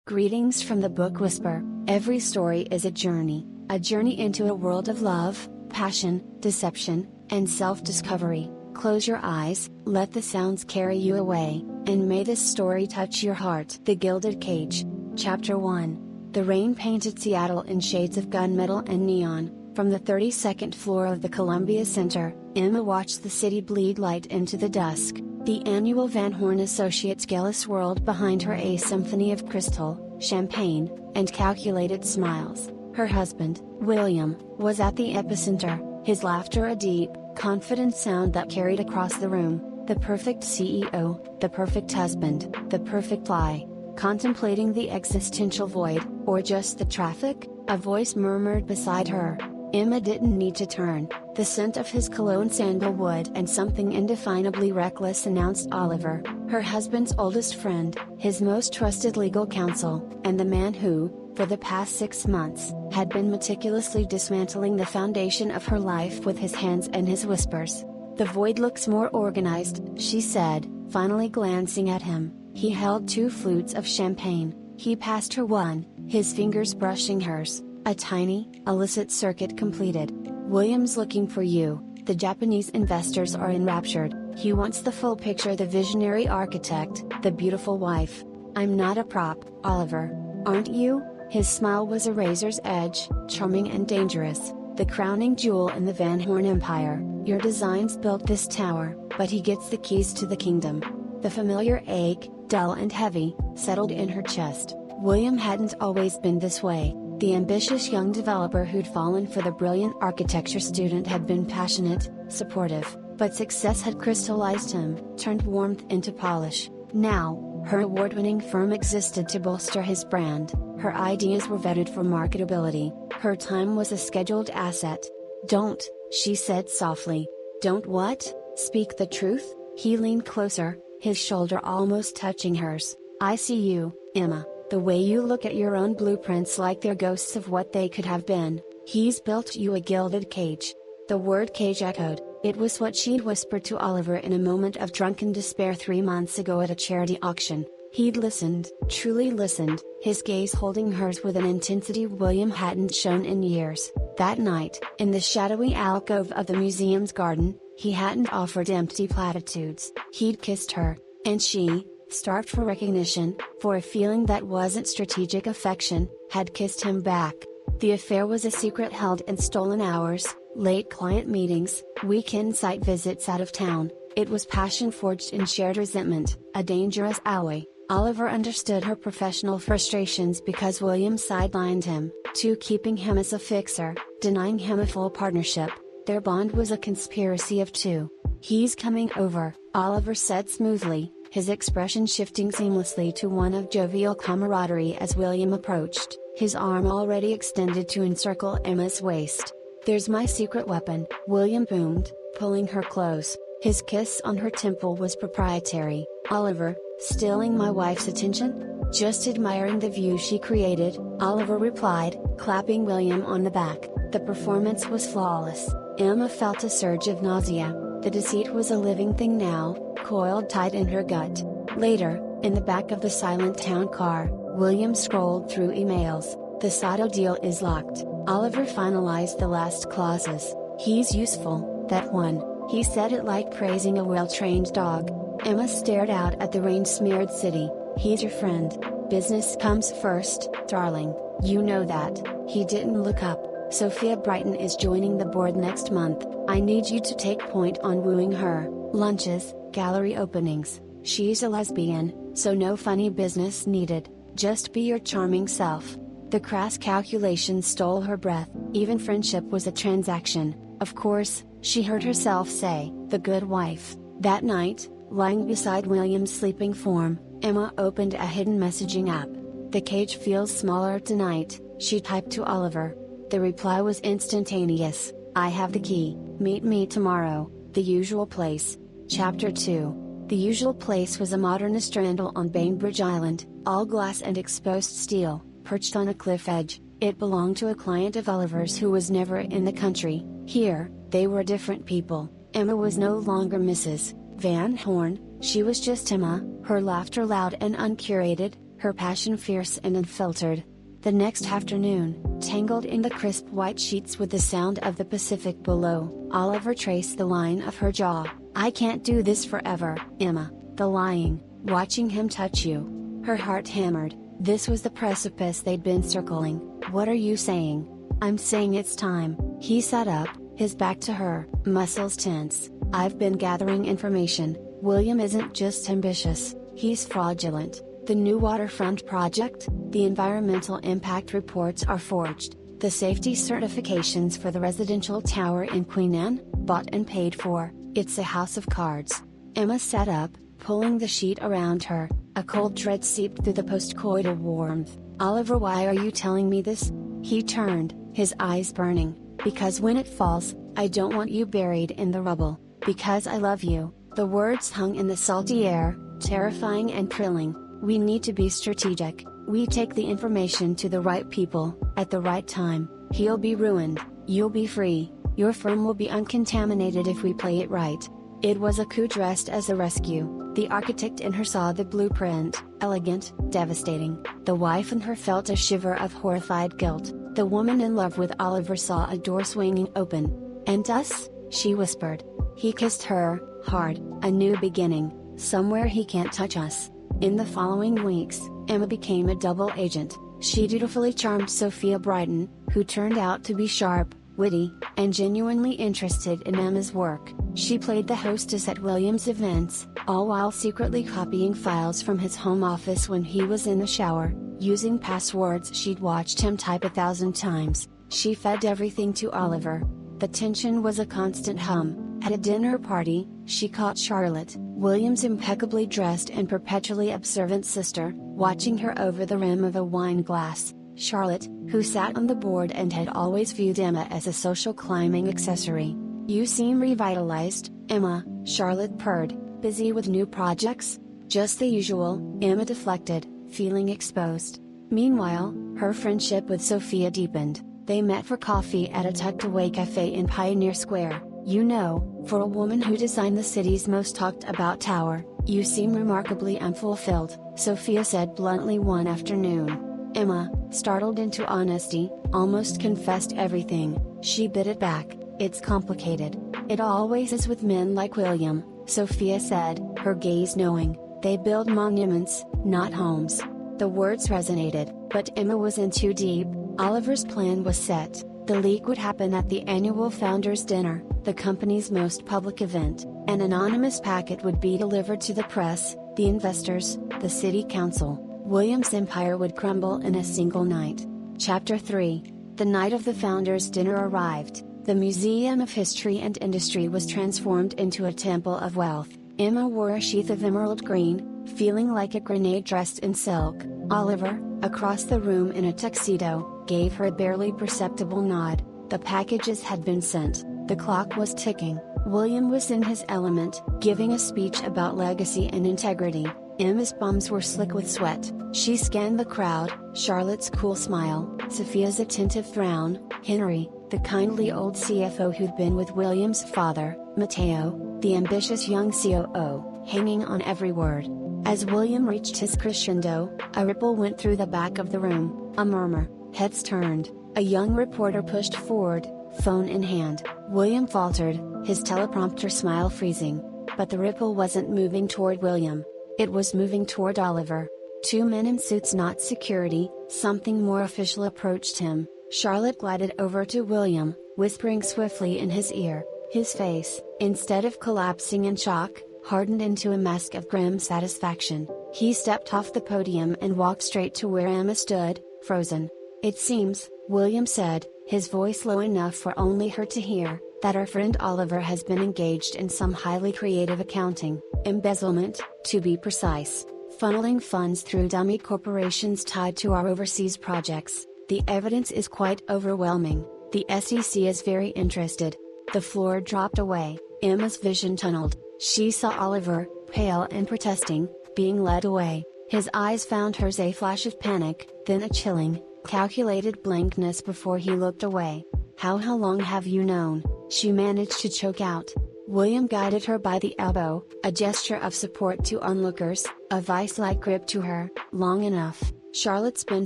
Greetings from the Book Whisper. Every story is a journey into a world of love, passion, deception, and self-discovery. Close your eyes, let the sounds carry you away, and may this story touch your heart. The Gilded Cage. Chapter 1. The rain painted Seattle in shades of gunmetal and neon. From the 32nd floor of the Columbia Center, Emma watched the city bleed light into the dusk. The annual Van Horn Associates Gala swirled behind her, a symphony of crystal, champagne, and calculated smiles. Her husband, William, was at the epicenter, his laughter a deep, confident sound that carried across the room. The perfect CEO, the perfect husband, the perfect lie. Contemplating the existential void, or just the traffic, a voice murmured beside her. Emma didn't need to turn. The scent of his cologne, sandalwood, and something indefinably reckless announced Oliver, her husband's oldest friend, his most trusted legal counsel, and the man who, for the past 6 months, had been meticulously dismantling the foundation of her life with his hands and his whispers. "The void looks more organized," she said, finally glancing at him. He held 2 flutes of champagne. He passed her one, his fingers brushing hers. A tiny, illicit circuit completed. "William's looking for you, the Japanese investors are enraptured, he wants the full picture, the visionary architect, the beautiful wife. I'm not a prop, Oliver. Aren't you?" His smile was a razor's edge, charming and dangerous, the crowning jewel in the Van Horn empire. "Your designs built this tower, but he gets the keys to the kingdom." The familiar ache, dull and heavy, settled in her chest. William hadn't always been this way. The ambitious young developer who'd fallen for the brilliant architecture student had been passionate, supportive, but success had crystallized him, turned warmth into polish. Now, her award-winning firm existed to bolster his brand, her ideas were vetted for marketability, her time was a scheduled asset. "Don't," she said softly. "Don't what?" "Speak the truth." He leaned closer, his shoulder almost touching hers. "I see you, Emma. The way you look at your own blueprints like they're ghosts of what they could have been. He's built you a gilded cage." The word cage echoed. It was what she'd whispered to Oliver in a moment of drunken despair 3 months ago at a charity auction. He'd listened, truly listened, his gaze holding hers with an intensity William hadn't shown in years. That night, in the shadowy alcove of the museum's garden, he hadn't offered empty platitudes. He'd kissed her, and she, starved for recognition, for a feeling that wasn't strategic affection, had kissed him back. The affair was a secret held in stolen hours, late client meetings, weekend site visits out of town. It was passion forged in shared resentment, a dangerous alloy. Oliver understood her professional frustrations because William sidelined him, too, keeping him as a fixer, denying him a full partnership. Their bond was a conspiracy of two. "He's coming over," Oliver said smoothly, his expression shifting seamlessly to one of jovial camaraderie as William approached, his arm already extended to encircle Emma's waist. "There's my secret weapon," William boomed, pulling her close. His kiss on her temple was proprietary. "Oliver, stealing my wife's attention?" "Just admiring the view she created," Oliver replied, clapping William on the back. The performance was flawless. Emma felt a surge of nausea. The deceit was a living thing now, coiled tight in her gut. Later, in the back of the silent town car, William scrolled through emails. "The Sato deal is locked." Oliver finalized the last clauses. "He's useful, that one," he said it like praising a well-trained dog. Emma stared out at the rain-smeared city. "He's your friend. Business comes first, darling. You know that." He didn't look up. "Sophia Brighton is joining the board next month. I need you to take point on wooing her. Lunches, gallery openings. She's a lesbian, so no funny business needed. Just be your charming self." The crass calculation stole her breath. Even friendship was a transaction, of course, she heard herself say. The good wife. That night, lying beside William's sleeping form, Emma opened a hidden messaging app. "The cage feels smaller tonight," she typed to Oliver. The reply was instantaneous. "I have the key. Meet me tomorrow, the usual place." Chapter 2. The usual place was a modern estrandel on Bainbridge Island, all glass and exposed steel, perched on a cliff edge. It belonged to a client of Oliver's who was never in the country. Here, they were different people. Emma was no longer Mrs. Van Horn, she was just Emma, her laughter loud and uncurated, her passion fierce and unfiltered. The next afternoon, tangled in the crisp white sheets with the sound of the Pacific below, Oliver traced the line of her jaw. "I can't do this forever, Emma." The lying, watching him touch you. Her heart hammered. This was the precipice they'd been circling. "What are you saying?" "I'm saying it's time." He sat up, his back to her, muscles tense. "I've been gathering information. William isn't just ambitious, he's fraudulent. The new waterfront project, the environmental impact reports are forged. The safety certifications for the residential tower in Queen Anne, bought and paid for. It's a house of cards." Emma sat up, pulling the sheet around her. A cold dread seeped through the postcoital warmth. "Oliver, why are you telling me this?" He turned, his eyes burning. "Because when it falls, I don't want you buried in the rubble. Because I love you." The words hung in the salty air, terrifying and thrilling. "We need to be strategic. We take the information to the right people, at the right time. He'll be ruined, you'll be free, your firm will be uncontaminated if we play it right." It was a coup dressed as a rescue. The architect in her saw the blueprint, elegant, devastating. The wife in her felt a shiver of horrified guilt. The woman in love with Oliver saw a door swinging open. "And us?" she whispered. He kissed her, hard, a new beginning. "Somewhere he can't touch us." In the following weeks, Emma became a double agent. She dutifully charmed Sophia Brighton, who turned out to be sharp, witty, and genuinely interested in Emma's work. She played the hostess at William's events, all while secretly copying files from his home office when he was in the shower, using passwords she'd watched him type 1,000 times. She fed everything to Oliver. The tension was a constant hum. At a dinner party, she caught Charlotte, William's impeccably dressed and perpetually observant sister, watching her over the rim of a wine glass. Charlotte, who sat on the board and had always viewed Emma as a social climbing accessory. "You seem revitalized, Emma," Charlotte purred. "Busy with new projects?" "Just the usual," Emma deflected, feeling exposed. Meanwhile, her friendship with Sophia deepened. They met for coffee at a tucked-away cafe in Pioneer Square. "You know, for a woman who designed the city's most talked-about tower, you seem remarkably unfulfilled," Sophia said bluntly one afternoon. Emma, startled into honesty, almost confessed everything. She bit it back. "It's complicated. It always is with men like William," Sophia said, her gaze knowing. "They build monuments, not homes." The words resonated, but Emma was in too deep. Oliver's plan was set. The leak would happen at the annual Founders' Dinner, the company's most public event. An anonymous packet would be delivered to the press, the investors, the city council. William's empire would crumble in a single night. Chapter 3. The night of the Founders' Dinner arrived. The Museum of History and Industry was transformed into a temple of wealth. Emma wore a sheath of emerald green, feeling like a grenade dressed in silk. Oliver, across the room in a tuxedo, gave her a barely perceptible nod. The packages had been sent. The clock was ticking. William was in his element, giving a speech about legacy and integrity. Emma's bums were slick with sweat. She scanned the crowd, Charlotte's cool smile, Sophia's attentive frown, Henry, the kindly old CFO who'd been with William's father, Matteo, the ambitious young COO, hanging on every word. As William reached his crescendo, a ripple went through the back of the room, a murmur, heads turned. A young reporter pushed forward, phone in hand. William faltered, his teleprompter smile freezing. But the ripple wasn't moving toward William. It was moving toward Oliver. Two men in suits, not security, something more official, approached him. Charlotte glided over to William, whispering swiftly in his ear. His face, instead of collapsing in shock, hardened into a mask of grim satisfaction. He stepped off the podium and walked straight to where Emma stood, frozen. "It seems," William said, his voice low enough for only her to hear, "that our friend Oliver has been engaged in some highly creative accounting, embezzlement, to be precise, funneling funds through dummy corporations tied to our overseas projects. The evidence is quite overwhelming. The SEC is very interested." The floor dropped away, Emma's vision tunneled. She saw Oliver, pale and protesting, being led away. His eyes found hers, a flash of panic, then a chilling, calculated blankness before he looked away. How long have you known?" she managed to choke out. William guided her by the elbow, a gesture of support to onlookers, a vice-like grip to her. Long enough, Charlotte's been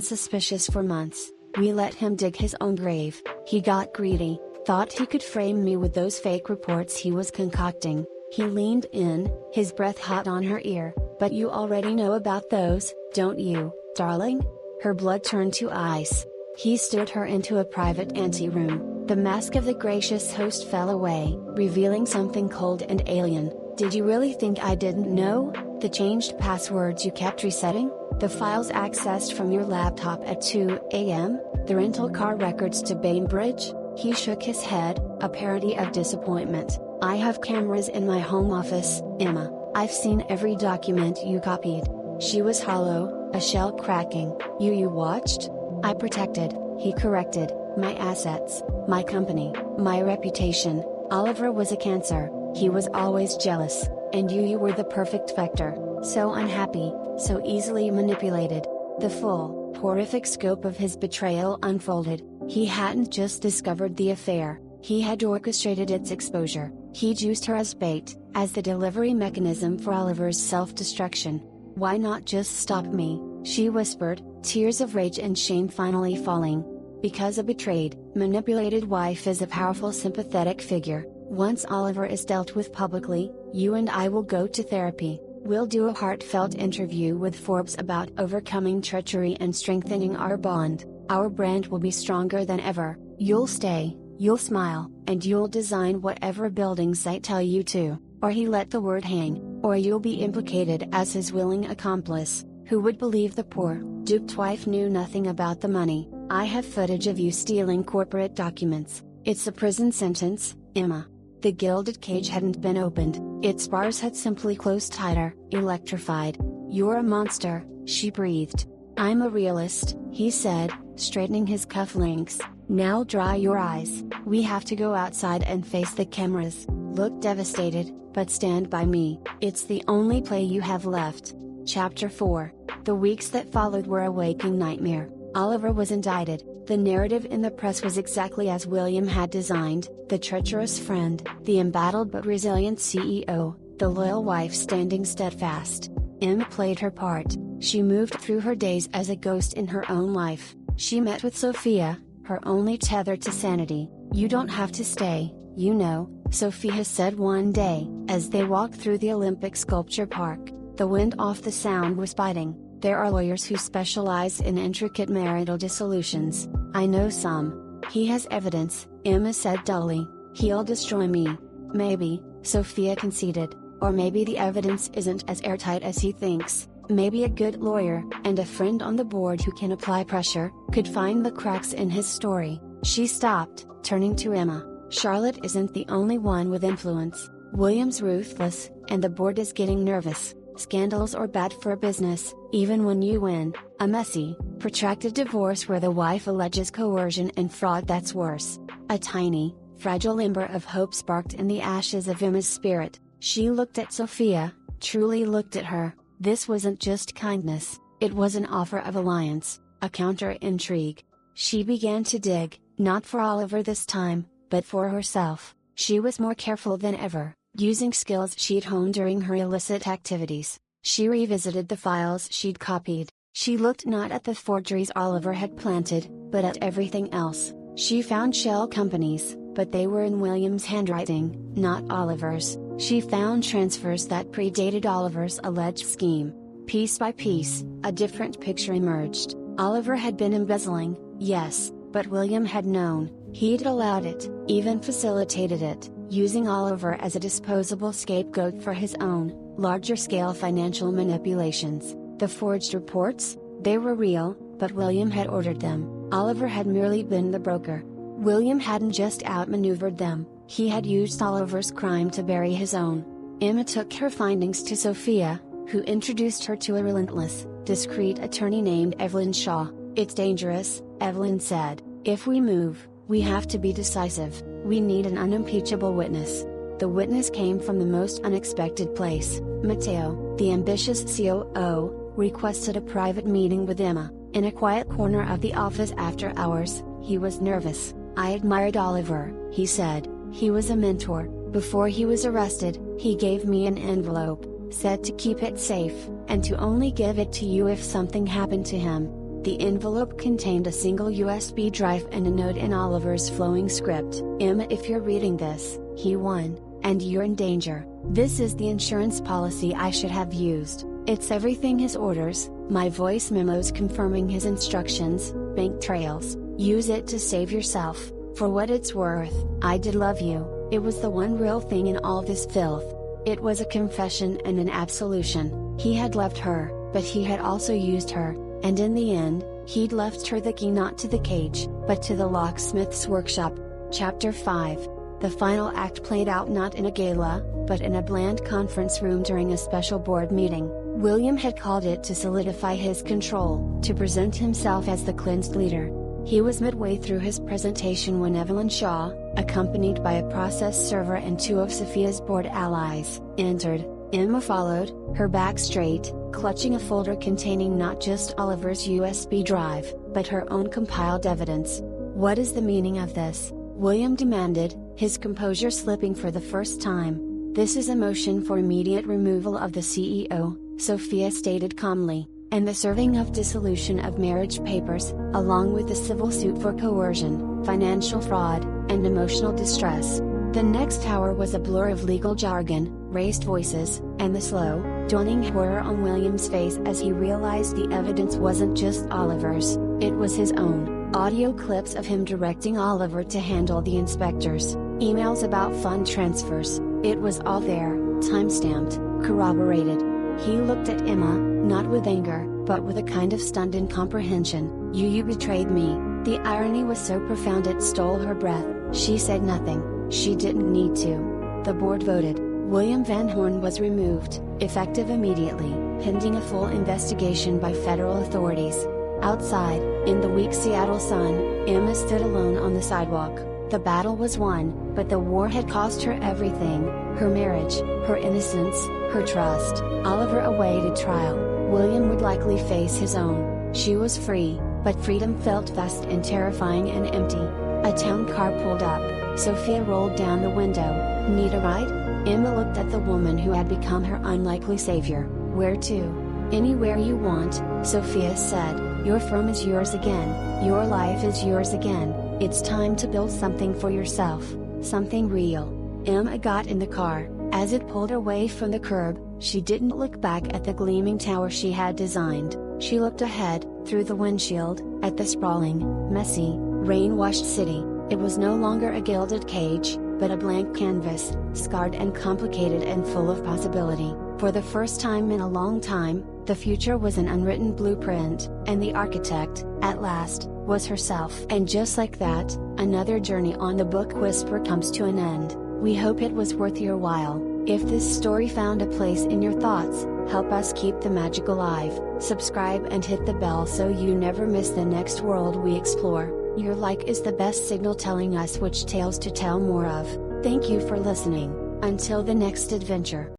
suspicious for months. We let him dig his own grave. He got greedy, thought he could frame me with those fake reports he was concocting. He leaned in, his breath hot on her ear. But you already know about those, don't you, darling? Her blood turned to ice. He steered her into a private anteroom. The mask of the gracious host fell away, revealing something cold and alien. Did you really think I didn't know? The changed passwords you kept resetting? The files accessed from your laptop at 2 a.m.? The rental car records to Bainbridge? He shook his head, a parody of disappointment. I have cameras in my home office, Emma. I've seen every document you copied. She was hollow, a shell cracking. You watched? I protected, he corrected, my assets, my company, my reputation. Oliver was a cancer, he was always jealous, and you were the perfect vector. So unhappy, so easily manipulated. The full, horrific scope of his betrayal unfolded. He hadn't just discovered the affair, he had orchestrated its exposure. He'd used her as bait, as the delivery mechanism for Oliver's self-destruction. Why not just stop me? She whispered, tears of rage and shame finally falling. Because a betrayed, manipulated wife is a powerful sympathetic figure. Once Oliver is dealt with publicly, you and I will go to therapy. We'll do a heartfelt interview with Forbes about overcoming treachery and strengthening our bond. Our brand will be stronger than ever. You'll stay, you'll smile, and you'll design whatever buildings I tell you to. Or he let the word hang, or you'll be implicated as his willing accomplice. Who would believe the poor, duped wife knew nothing about the money? I have footage of you stealing corporate documents. It's a prison sentence, Emma. The gilded cage hadn't been opened, its bars had simply closed tighter, electrified. You're a monster, she breathed. I'm a realist, he said, straightening his cufflinks. Now dry your eyes, we have to go outside and face the cameras. Look devastated, but stand by me, it's the only play you have left. Chapter 4. The weeks that followed were a waking nightmare. Oliver was indicted. The narrative in the press was exactly as William had designed, the treacherous friend, the embattled but resilient CEO, the loyal wife standing steadfast. Emma played her part. She moved through her days as a ghost in her own life. She met with Sophia, her only tether to sanity. You don't have to stay, you know, Sophia said one day, as they walked through the Olympic Sculpture Park. The wind off the sound was biting. There are lawyers who specialize in intricate marital dissolutions. I know some. He has evidence, Emma said dully. He'll destroy me. Maybe, Sophia conceded. Or maybe the evidence isn't as airtight as he thinks. Maybe a good lawyer, and a friend on the board who can apply pressure, could find the cracks in his story. She stopped, turning to Emma. Charlotte isn't the only one with influence. William's ruthless, and the board is getting nervous. Scandals are bad for business, even when you win. A messy, protracted divorce where the wife alleges coercion and fraud, that's worse. A tiny, fragile ember of hope sparked in the ashes of Emma's spirit. She looked at Sophia, truly looked at her. This wasn't just kindness, it was an offer of alliance, a counter-intrigue. She began to dig, not for Oliver this time, but for herself. She was more careful than ever, using skills she'd honed during her illicit activities. She revisited the files she'd copied. She looked not at the forgeries Oliver had planted, but at everything else. She found shell companies, but they were in William's handwriting, not Oliver's. She found transfers that predated Oliver's alleged scheme. Piece by piece, a different picture emerged. Oliver had been embezzling, yes, but William had known. He'd allowed it, even facilitated it, using Oliver as a disposable scapegoat for his own, larger-scale financial manipulations. The forged reports? They were real, but William had ordered them. Oliver had merely been the broker. William hadn't just outmaneuvered them, he had used Oliver's crime to bury his own. Emma took her findings to Sophia, who introduced her to a relentless, discreet attorney named Evelyn Shaw. It's dangerous, Evelyn said. If we move, we have to be decisive. We need an unimpeachable witness. The witness came from the most unexpected place. Matteo, the ambitious COO, requested a private meeting with Emma. In a quiet corner of the office after hours, he was nervous. I admired Oliver, he said. He was a mentor, Before he was arrested, he gave me an envelope, said to keep it safe, and to only give it to you if something happened to him. The envelope contained a single USB drive and a note in Oliver's flowing script. Emma, if you're reading this, he won, and you're in danger. This is the insurance policy I should have used. It's everything: his orders, my voice memos confirming his instructions, bank trails. Use it to save yourself. For what it's worth, I did love you. It was the one real thing in all this filth. It was a confession and an absolution. He had loved her, but he had also used her. And in the end, he'd left her the key not to the cage, but to the locksmith's workshop. Chapter 5. The final act played out not in a gala, but in a bland conference room during a special board meeting. William had called it to solidify his control, to present himself as the cleansed leader. He was midway through his presentation when Evelyn Shaw, accompanied by a process server and two of Sophia's board allies, entered. Emma followed, her back straight, clutching a folder containing not just Oliver's USB drive, but her own compiled evidence. What is the meaning of this? William demanded, his composure slipping for the first time. This is a motion for immediate removal of the CEO, Sophia stated calmly, and the serving of dissolution of marriage papers, along with a civil suit for coercion, financial fraud, and emotional distress. The next hour was a blur of legal jargon, raised voices, and the slow, dawning horror on William's face as he realized the evidence wasn't just Oliver's, it was his own. Audio clips of him directing Oliver to handle the inspectors, emails about fund transfers, it was all there, time-stamped, corroborated. He looked at Emma, not with anger, but with a kind of stunned incomprehension. You betrayed me. The irony was so profound it stole her breath. She said nothing. She didn't need to. The board voted. William Van Horn was removed, effective immediately, pending a full investigation by federal authorities. Outside, in the weak Seattle sun, Emma stood alone on the sidewalk. The battle was won, but the war had cost her everything: her marriage, her innocence, her trust. Oliver awaited trial. William would likely face his own. She was free, but freedom felt vast and terrifying and empty. A town car pulled up. Sophia rolled down the window. Need a ride? Emma looked at the woman who had become her unlikely savior. Where to? Anywhere you want, Sophia said. Your firm is yours again. Your life is yours again. It's time to build something for yourself. Something real. Emma got in the car. As it pulled away from the curb, she didn't look back at the gleaming tower she had designed. She looked ahead, through the windshield, at the sprawling, messy, rain-washed city. It was no longer a gilded cage, but a blank canvas, scarred and complicated and full of possibility. For the first time in a long time, the future was an unwritten blueprint, and the architect, at last, was herself. And just like that, another journey on the Book Whisper comes to an end. We hope it was worth your while. If this story found a place in your thoughts, help us keep the magic alive. Subscribe and hit the bell so you never miss the next world we explore. Your like is the best signal telling us which tales to tell more of. Thank you for listening. Until the next adventure.